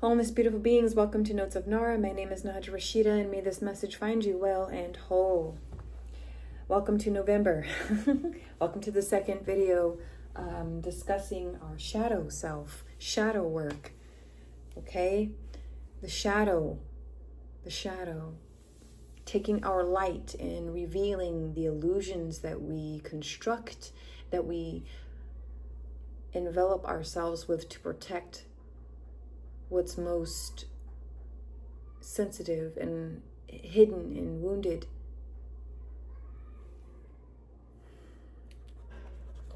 Hello, Miss Beautiful Beings. Welcome to Notes of Nara. My name is Naja Rashida, and may this message find you well and whole. Welcome to November. Welcome to the second video discussing our shadow self, shadow work. Okay? The shadow. Taking our light and revealing the illusions that we construct, that we envelop ourselves with to protect what's most sensitive and hidden and wounded.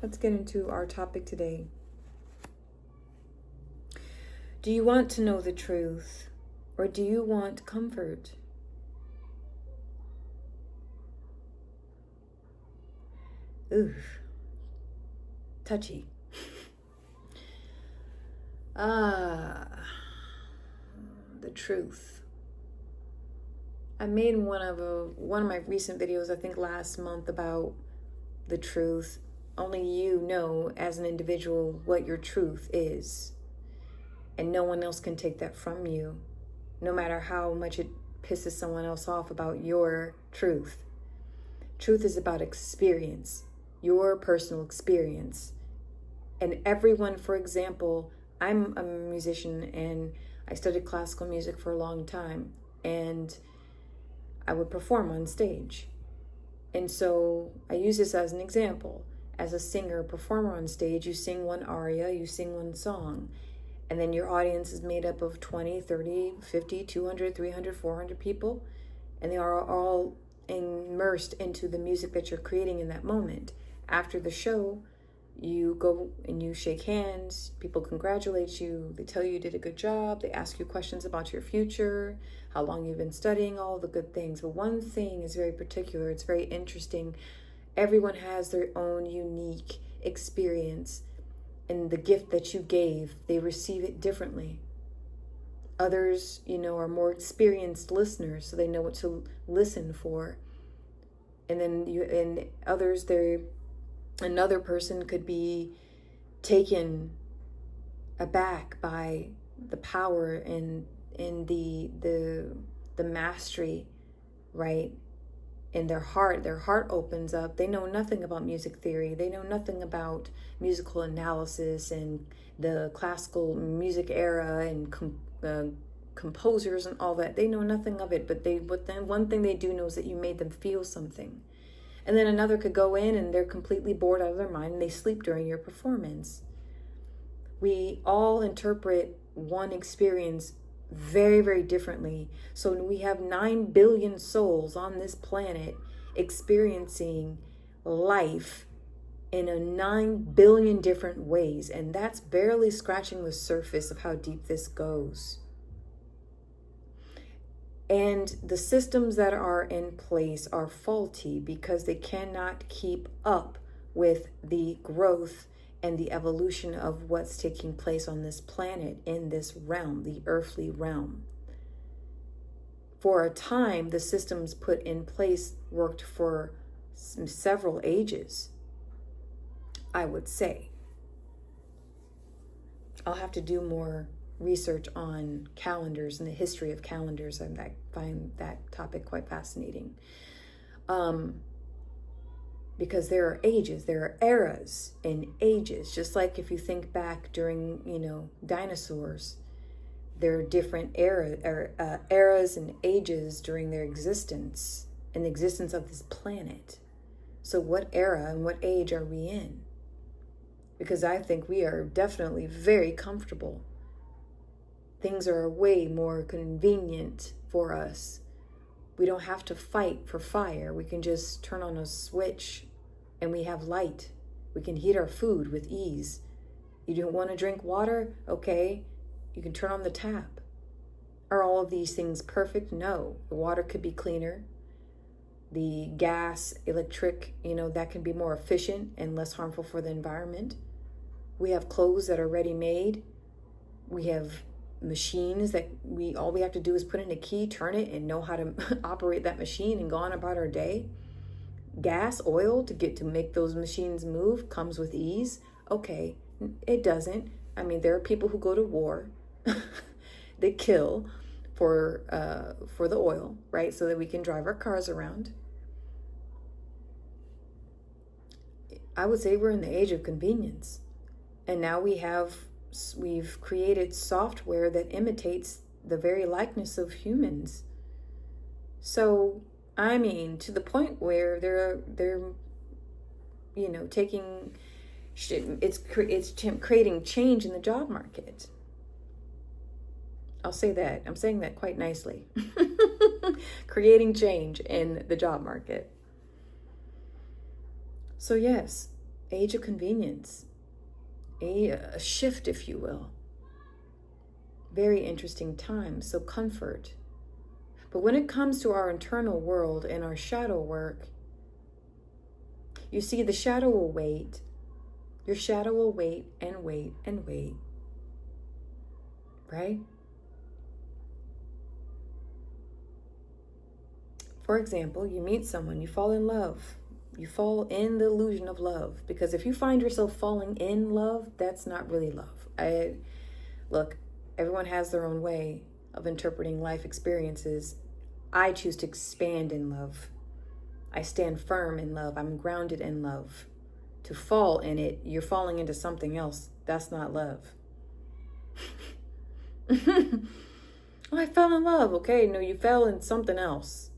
Let's get into our topic today. Do you want to know the truth, or do you want comfort? Oof. Touchy. The truth. I made one of my recent videos, I think last month, about the truth. Only you know as an individual what your truth is. And no one else can take that from you, no matter how much it pisses someone else off about your truth. Truth is about experience, your personal experience. And everyone, for example, I'm a musician and I studied classical music for a long time, and I would perform on stage. And so I use this as an example. As a singer, performer on stage, you sing one aria, you sing one song, and then your audience is made up of 20, 30, 50, 200, 300, 400 people, and they are all immersed into the music that you're creating in that moment. After the show, you go and you shake hands, people congratulate you, they tell you did a good job, they ask you questions about your future, how long you've been studying, all the good things. But one thing is very particular, it's very interesting. Everyone has their own unique experience, and the gift that you gave, they receive it differently. Others, are more experienced listeners, so they know what to listen for. And then others, another person could be taken aback by the power and the mastery, right? In their heart opens up. They know nothing about music theory. They know nothing about musical analysis and the classical music era and composers and all that. They know nothing of it, but then one thing they do know is that you made them feel something. And then another could go in and they're completely bored out of their mind and they sleep during your performance. We all interpret one experience very, very differently. So we have 9 billion souls on this planet experiencing life in 9 billion different ways. And that's barely scratching the surface of how deep this goes. And the systems that are in place are faulty because they cannot keep up with the growth and the evolution of what's taking place on this planet, in this realm, the earthly realm. For a time, the systems put in place worked for several ages, I would say. I'll have to do more research on calendars and the history of calendars, and I find that topic quite fascinating. Because there are ages, there are eras and ages. Just like if you think back during, dinosaurs, there are different eras and ages during their existence and the existence of this planet. So what era and what age are we in? Because I think we are definitely very comfortable. Things are way more convenient for us. We don't have to fight for fire. We can just turn on a switch and we have light. We can heat our food with ease. You don't want to drink water? Okay, you can turn on the tap. Are all of these things perfect? No. The water could be cleaner. The gas, electric, that can be more efficient and less harmful for the environment. We have clothes that are ready-made. We have machines that all we have to do is put in a key, turn it, and know how to operate that machine and go on about our day. Gas, oil to make those machines move comes with ease. Okay, it doesn't. I mean, there are people who go to war. they kill for the oil, right? So that we can drive our cars around. I would say we're in the age of convenience. And now we've created software that imitates the very likeness of humans. So, I mean, to the point where they're taking shit, it's creating change in the job market. I'll say that. I'm saying that quite nicely. Creating change in the job market. So yes, age of convenience. A shift, if you will. Very interesting time. So comfort. But when it comes to our internal world and our shadow work, you see, the shadow will wait. Your shadow will wait and wait and wait. Right? For example, you meet someone, you fall in love. You fall in the illusion of love. Because if you find yourself falling in love, that's not really love. Look, everyone has their own way of interpreting life experiences. I choose to expand in love. I stand firm in love. I'm grounded in love. To fall in it, you're falling into something else. That's not love. Oh, I fell in love. Okay, no, you fell in something else.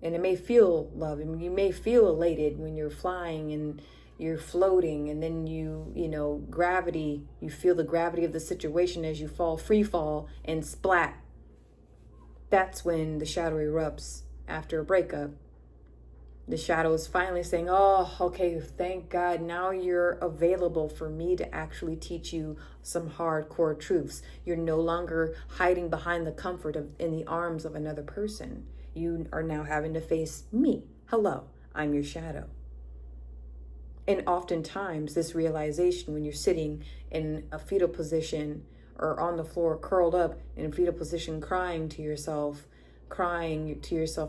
And it may feel love. I mean, you may feel elated when you're flying and you're floating, and then gravity, you feel the gravity of the situation as you fall, free fall, and splat. That's when the shadow erupts after a breakup. The shadow is finally saying, oh, okay, thank God, now you're available for me to actually teach you some hardcore truths. You're no longer hiding behind the comfort in the arms of another person. You are now having to face me. Hello, I'm your shadow. And oftentimes this realization, when you're sitting in a fetal position or on the floor curled up in a fetal position, crying to yourself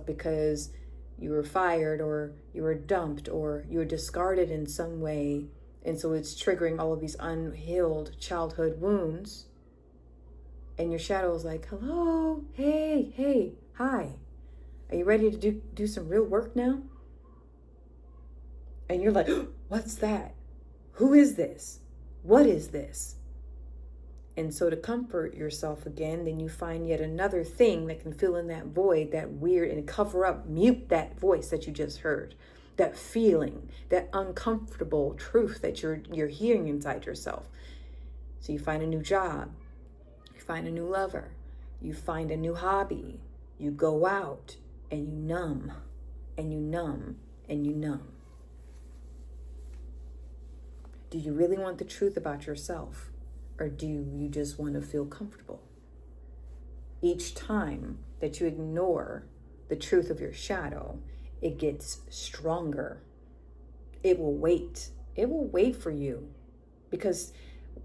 because you were fired or you were dumped or you were discarded in some way. And so it's triggering all of these unhealed childhood wounds. And your shadow is like, hello, hey, hi. Are you ready to do some real work now? And you're like, what's that? Who is this? What is this? And so to comfort yourself again, then you find yet another thing that can fill in that void, that weird, and cover up, mute that voice that you just heard, that feeling, that uncomfortable truth that you're hearing inside yourself. So you find a new job, you find a new lover, you find a new hobby, you go out, and you numb, and you numb, and you numb. Do you really want the truth about yourself? Or do you just want to feel comfortable? Each time that you ignore the truth of your shadow, it gets stronger. It will wait. It will wait for you. Because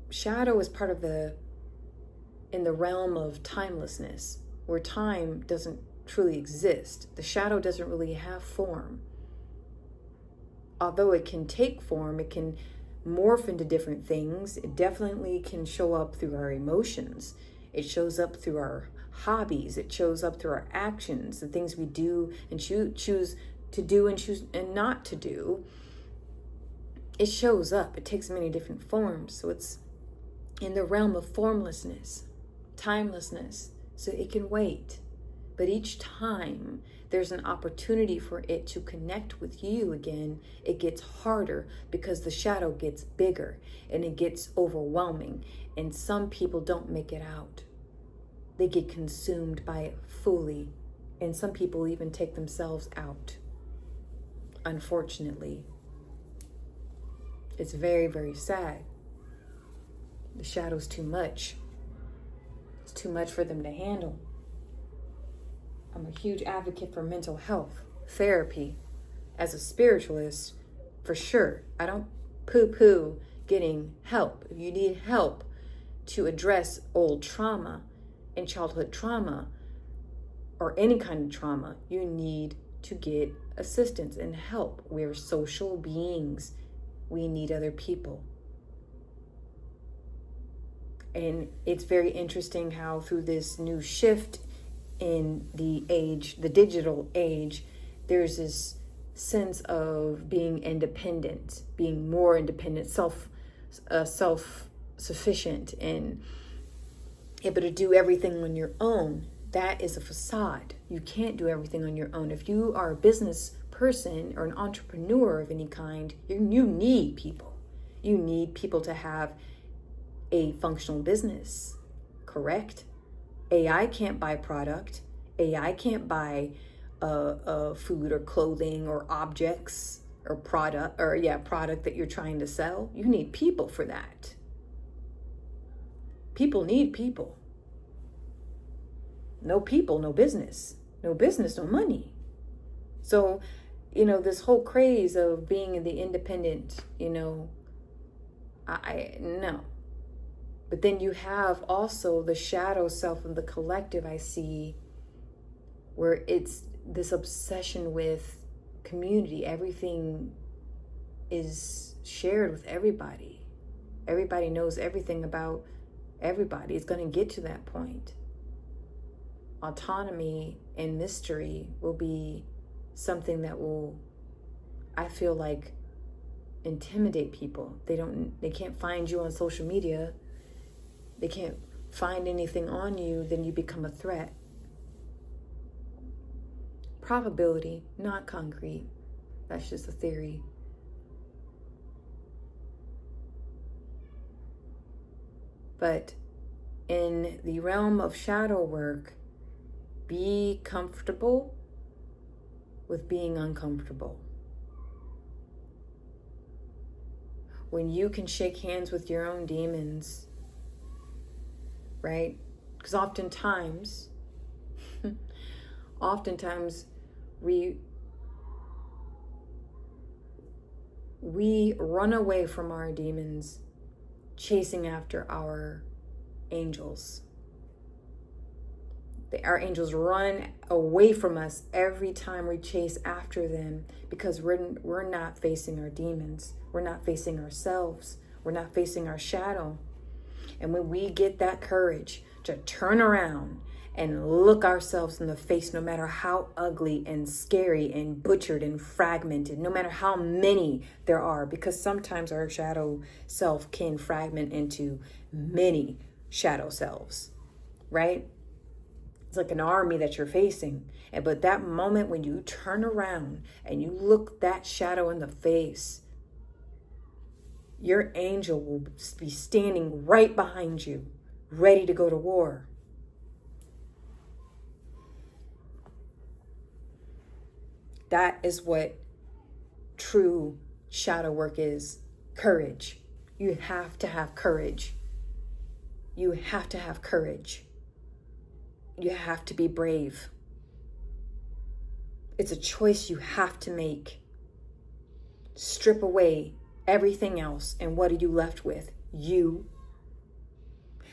shadow is part of in the realm of timelessness, where time doesn't truly exist. The shadow doesn't really have form. Although it can take form, it can morph into different things. It definitely can show up through our emotions. It shows up through our hobbies. It shows up through our actions, the things we do and choose to do and choose and not to do. It shows up. It takes many different forms. So it's in the realm of formlessness, timelessness. So it can wait. But each time there's an opportunity for it to connect with you again, it gets harder because the shadow gets bigger and it gets overwhelming. And some people don't make it out. They get consumed by it fully. And some people even take themselves out. Unfortunately. It's very, very sad. The shadow's too much. It's too much for them to handle. I'm a huge advocate for mental health, therapy. As a spiritualist, for sure, I don't poo-poo getting help. If you need help to address old trauma and childhood trauma or any kind of trauma, you need to get assistance and help. We're social beings. We need other people. And it's very interesting how through this new shift in the age, the digital age, there's this sense of being independent, being more independent, self-sufficient, and able to do everything on your own. That is a facade. You can't do everything on your own. If you are a business person or an entrepreneur of any kind, you need people. You need people to have a functional business, correct? AI can't buy product. AI can't buy food or clothing or objects or product that you're trying to sell. You need people for that. People need people. No people, no business. No business, no money. So, this whole craze of being the independent, I no. But then you have also the shadow self of the collective, I see, where it's this obsession with community. Everything is shared with everybody. Everybody knows everything about everybody. It's going to get to that point. Autonomy and mystery will be something that will, I feel like, intimidate people. They can't find you on social media. They can't find anything on you, then you become a threat. Probability, not concrete. That's just a theory. But in the realm of shadow work, be comfortable with being uncomfortable. When you can shake hands with your own demons, right? Because oftentimes we run away from our demons, chasing after our angels. Our angels run away from us every time we chase after them, because we're not facing our demons. We're not facing ourselves. We're not facing our shadow. And when we get that courage to turn around and look ourselves in the face, no matter how ugly and scary and butchered and fragmented, no matter how many there are, because sometimes our shadow self can fragment into many shadow selves, right? It's like an army that you're facing. But that moment when you turn around and you look that shadow in the face, your angel will be standing right behind you, ready to go to war. That is what true shadow work is. Courage. You have to have courage. You have to have courage. You have to be brave. It's a choice you have to make. Strip away everything else, and what are you left with? You.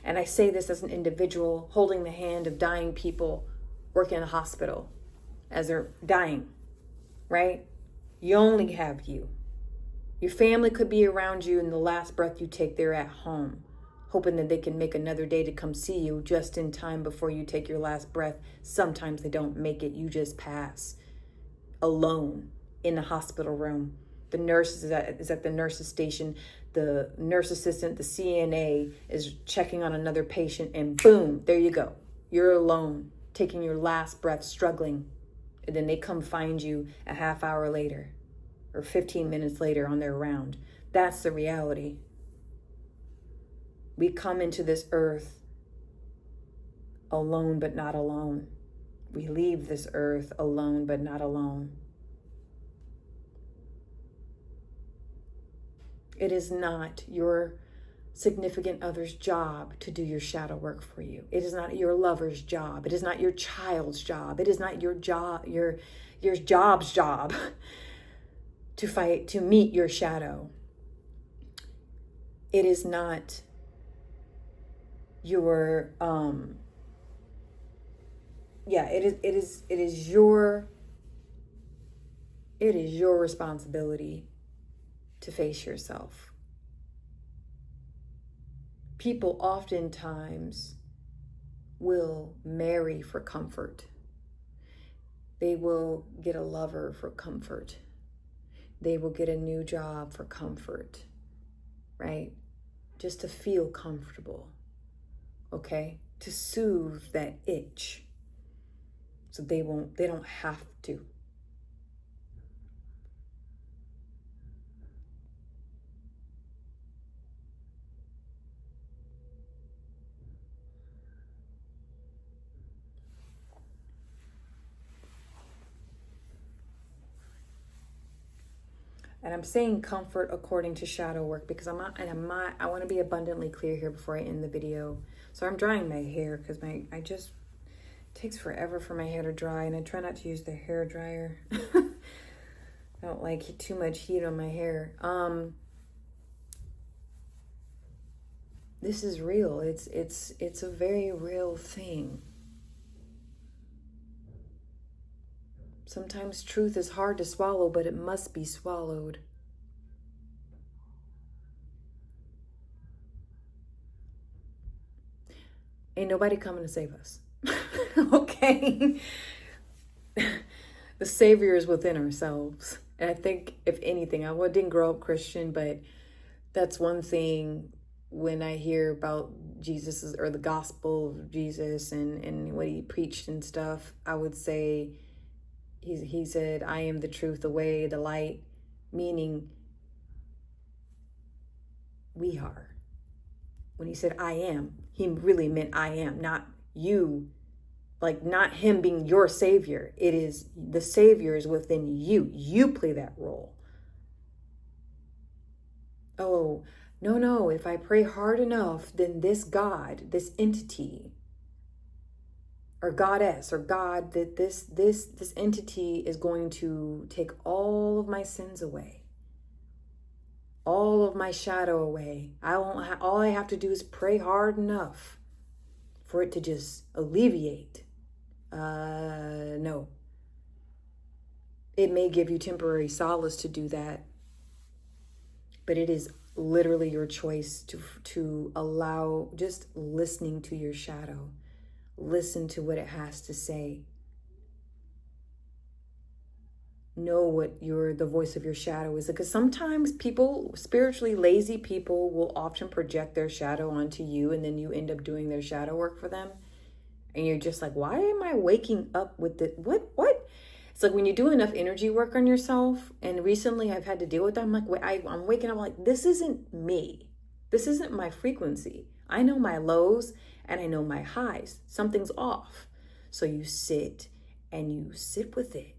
And I say this as an individual holding the hand of dying people working in a hospital as they're dying, right? You only have you. Your family could be around you, and the last breath you take, they're at home, hoping that they can make another day to come see you just in time before you take your last breath. Sometimes they don't make it. You just pass alone in the hospital room. The nurse is at the nurse's station. The nurse assistant, the CNA, is checking on another patient, and boom, there you go. You're alone, taking your last breath, struggling. And then they come find you a half hour later or 15 minutes later on their round. That's the reality. We come into this earth alone, but not alone. We leave this earth alone, but not alone. It is not your significant other's job to do your shadow work for you. It is not your lover's job. It is not your child's job. It is not your job's job to fight, to meet your shadow. It is not your it is your responsibility to face yourself. people oftentimes will marry for comfort. They will get a lover for comfort. They will get a new job for comfort, right? Just to feel comfortable, okay? To soothe that itch. So they don't have to. And I'm saying comfort according to shadow work because I want to be abundantly clear here before I end the video. So I'm drying my hair because it takes forever for my hair to dry, and I try not to use the hair dryer. I don't like too much heat on my hair. This is real. It's a very real thing. Sometimes truth is hard to swallow, but it must be swallowed. Ain't nobody coming to save us. Okay? The Savior is within ourselves. And I think, if anything, I didn't grow up Christian, but that's one thing when I hear about Jesus or the gospel of Jesus and what he preached and stuff, I would say, he said, I am the truth, the way, the light, meaning we are. When he said I am, he really meant I am, not you, like not him being your savior. It is the savior is within you. You play that role. Oh, no, if I pray hard enough, then this God, this entity, or goddess, or God, that this entity is going to take all of my sins away, all of my shadow away. All I have to do is pray hard enough for it to just alleviate. No. It may give you temporary solace to do that, but it is literally your choice to allow just listening to your shadow. Listen to what it has to say. Know what the voice of your shadow is. Because sometimes people, spiritually lazy people, will often project their shadow onto you, and then you end up doing their shadow work for them. And you're just like, why am I waking up with it? What? It's like when you do enough energy work on yourself, and recently I've had to deal with that. I'm like, I'm waking up like, this isn't me. This isn't my frequency. I know my lows and I know my highs. Something's off. So you sit with it.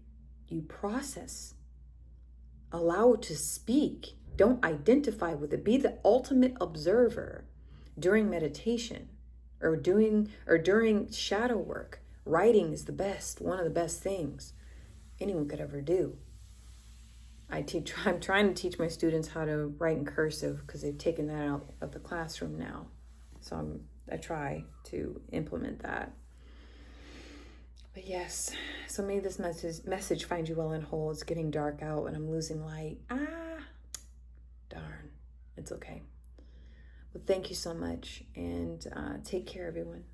You process. Allow it to speak. Don't identify with it. Be the ultimate observer during meditation or during shadow work. Writing is one of the best things anyone could ever do. I'm trying to teach my students how to write in cursive because they've taken that out of the classroom now. So I try to implement that. But yes, so may this message find you well and whole. It's getting dark out and I'm losing light. Darn. It's okay. Well, thank you so much, and take care, everyone.